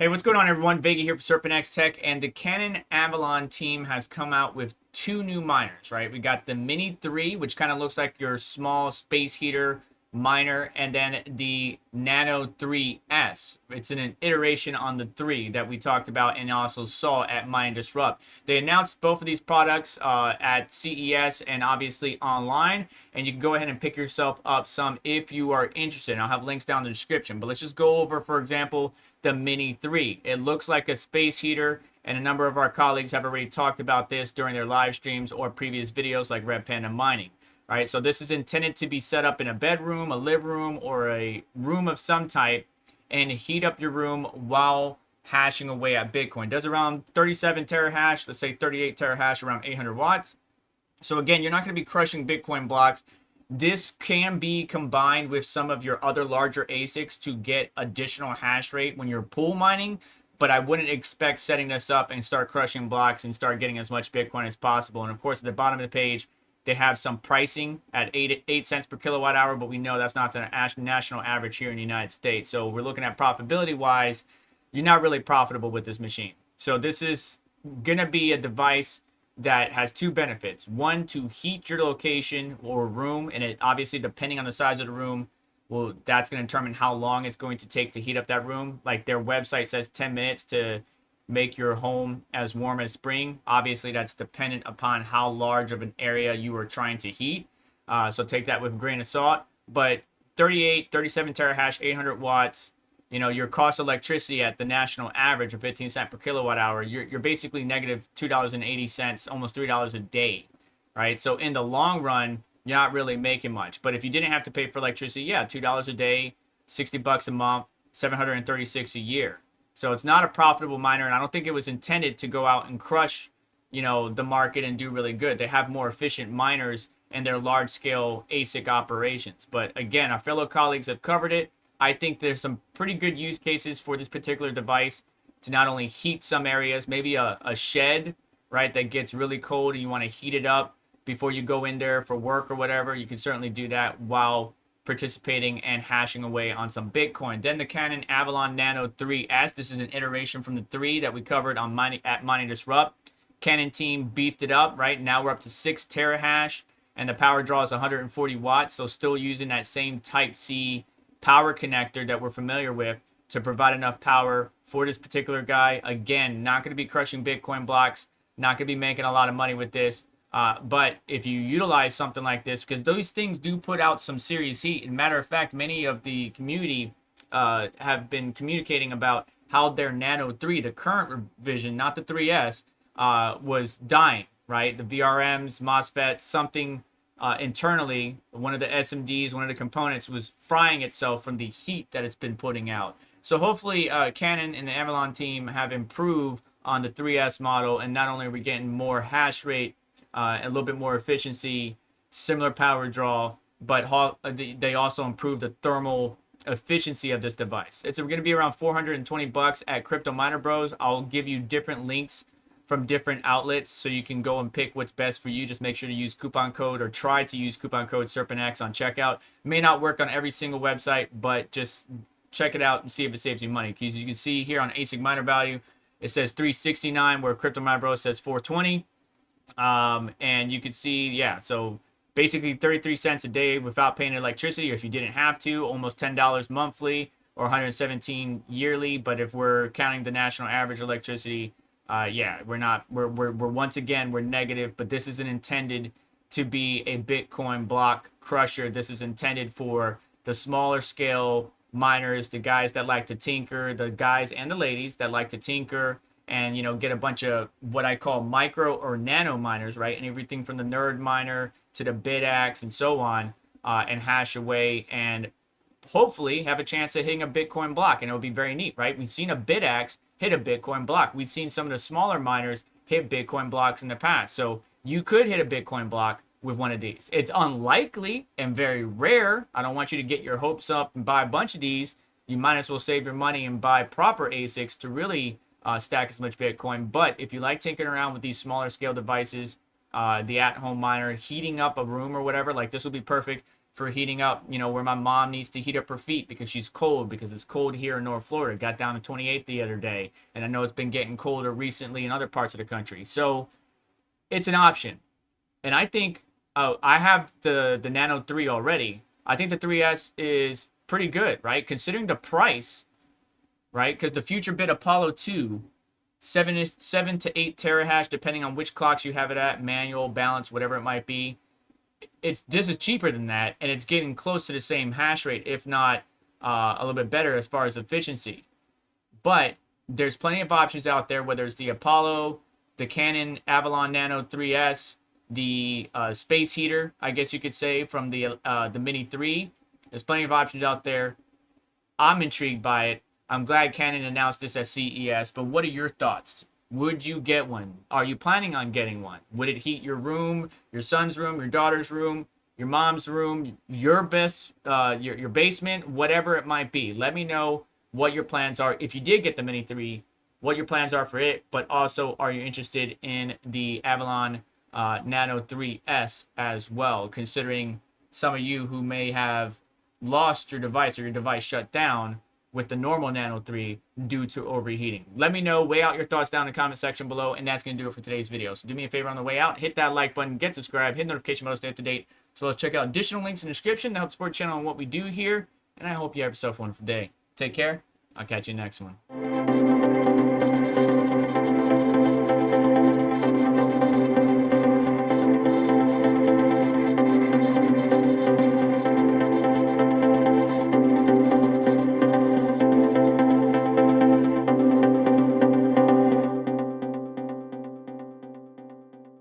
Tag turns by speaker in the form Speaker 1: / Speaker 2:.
Speaker 1: Hey, what's going on, everyone? Vega here for SerpentX Tech, and the Canaan Avalon team has come out with two new miners, right? We got the Mini 3, which kind of looks like your small space heater miner, and then the Nano 3S. It's an iteration on the 3 that we talked about and also saw at Mine Disrupt. They announced both of these products at CES and obviously online, and you can go ahead and pick yourself up some if you are interested. And I'll have links down in the description, but let's just go over, for example, the Mini 3. It looks like a space heater, and a number of our colleagues have already talked about this during their live streams or previous videos like Red Panda Mining. All right, so this is intended to be set up in a bedroom, a living room, or a room of some type, and heat up your room while hashing away at Bitcoin. It does around 37 terahash, let's say 38 terahash, around 800 watts. So again, you're not going to be crushing Bitcoin blocks. This can be combined with some of your other larger ASICs to get additional hash rate when you're pool mining, but I wouldn't expect setting this up and start crushing blocks and start getting as much Bitcoin as possible. And of course, at the bottom of the page, they have some pricing at 8 cents per kilowatt hour, but we know that's not the national average here in the United States. So we're looking at profitability wise, you're not really profitable with this machine. So this is going to be a device that has two benefits. One, to heat your location or room, and it obviously, depending on the size of the room, well, that's going to determine how long it's going to take to heat up that room. Like their website says 10 minutes to make your home as warm as spring. Obviously, that's dependent upon how large of an area you are trying to heat. So take that with a grain of salt. But 37 terahash, 800 watts, you know, your cost of electricity at the national average of 15 cents per kilowatt hour, you're basically negative $2.80, almost $3 a day, right? So in the long run, you're not really making much. But if you didn't have to pay for electricity, yeah, $2 a day, $60 a month, $736 a year. So it's not a profitable miner, and I don't think it was intended to go out and crush, you know, the market and do really good. They have more efficient miners in their large-scale ASIC operations. But again, our fellow colleagues have covered it. I think there's some pretty good use cases for this particular device to not only heat some areas, maybe a shed, right, that gets really cold and you want to heat it up before you go in there for work or whatever. You can certainly do that while participating and hashing away on some Bitcoin. Then the Canaan Avalon Nano 3S. This is an iteration from the 3 that we covered on at Mining Disrupt. Canaan team beefed it up, right? Now we're up to 6 terahash, and the power draw is 140 watts, so still using that same Type-C power connector that we're familiar with to provide enough power for this particular guy. Again, not going to be crushing Bitcoin blocks, not going to be making a lot of money with this. But if you utilize something like this, because those things do put out some serious heat. And matter of fact, many of the community have been communicating about how their Nano 3, the current revision, not the 3S, was dying, right? The VRMs, MOSFETs, something internally, one of the SMDs, one of the components was frying itself from the heat that it's been putting out. So hopefully Canaan and the Avalon team have improved on the 3S model, and not only are we getting more hash rate, a little bit more efficiency, similar power draw, but they also improved the thermal efficiency of this device. It's going to be around $420 at Crypto Miner Bros. I'll give you different links from different outlets so you can go and pick what's best for you. Just make sure to use coupon code, or try to use coupon code SerpentX on checkout. May not work on every single website, but just check it out and see if it saves you money. Because you can see here on ASIC Miner Value, it says $369, where Crypto Miner Bros says $420. And you can see, yeah, so basically 33 cents a day without paying electricity, or if you didn't have to, almost $10 monthly or 117 yearly. But if we're counting the national average electricity, yeah, we're once again, we're negative. But this isn't intended to be a Bitcoin block crusher. This is intended for the smaller scale miners, the guys that like to tinker, the guys and the ladies that like to tinker and, you know, get a bunch of what I call micro or nano miners, right? And everything from the nerd miner to the BitAxe and so on, and hash away and hopefully have a chance at hitting a Bitcoin block. And it'll be very neat, right? We've seen a BitAxe hit a Bitcoin block. We've seen some of the smaller miners hit Bitcoin blocks in the past. So you could hit a Bitcoin block with one of these. It's unlikely and very rare. I don't want you to get your hopes up and buy a bunch of these. You might as well save your money and buy proper ASICs to really stack as much Bitcoin. But if you like tinkering around with these smaller scale devices, the at-home miner, heating up a room or whatever. Like this will be perfect for heating up, you know, where my mom needs to heat up her feet because she's cold, because it's cold here in North Florida. It got down to 28 the other day, and I know it's been getting colder recently in other parts of the country. So it's an option. And I think I have the Nano 3 already. I think the 3S is pretty good, right? Considering the price, right? Because the future bit Apollo 2, 7 to 8 terahash, depending on which clocks you have it at, manual, balance, whatever it might be. This is cheaper than that, and it's getting close to the same hash rate, if not a little bit better as far as efficiency. But there's plenty of options out there, whether it's the Apollo, the Canaan Avalon Nano 3S, the space heater, I guess you could say, from the Mini 3. There's plenty of options out there. I'm intrigued by it. I'm glad Canon announced this at CES, but what are your thoughts? Would you get one? Are you planning on getting one? Would it heat your room, your son's room, your daughter's room, your mom's room, your basement, whatever it might be? Let me know what your plans are. If you did get the Mini 3, what your plans are for it, but also are you interested in the Avalon Nano 3S as well, considering some of you who may have lost your device or your device shut down with the normal Nano 3 due to overheating. Let me know, weigh out your thoughts down in the comment section below, and that's going to do it for today's video. So do me a favor on the way out, hit that like button, get subscribed, hit the notification bell to stay up to date, so let's check out additional links in the description to help support the channel and what we do here, and I hope you have yourself a wonderful day. Take care. I'll catch you next one.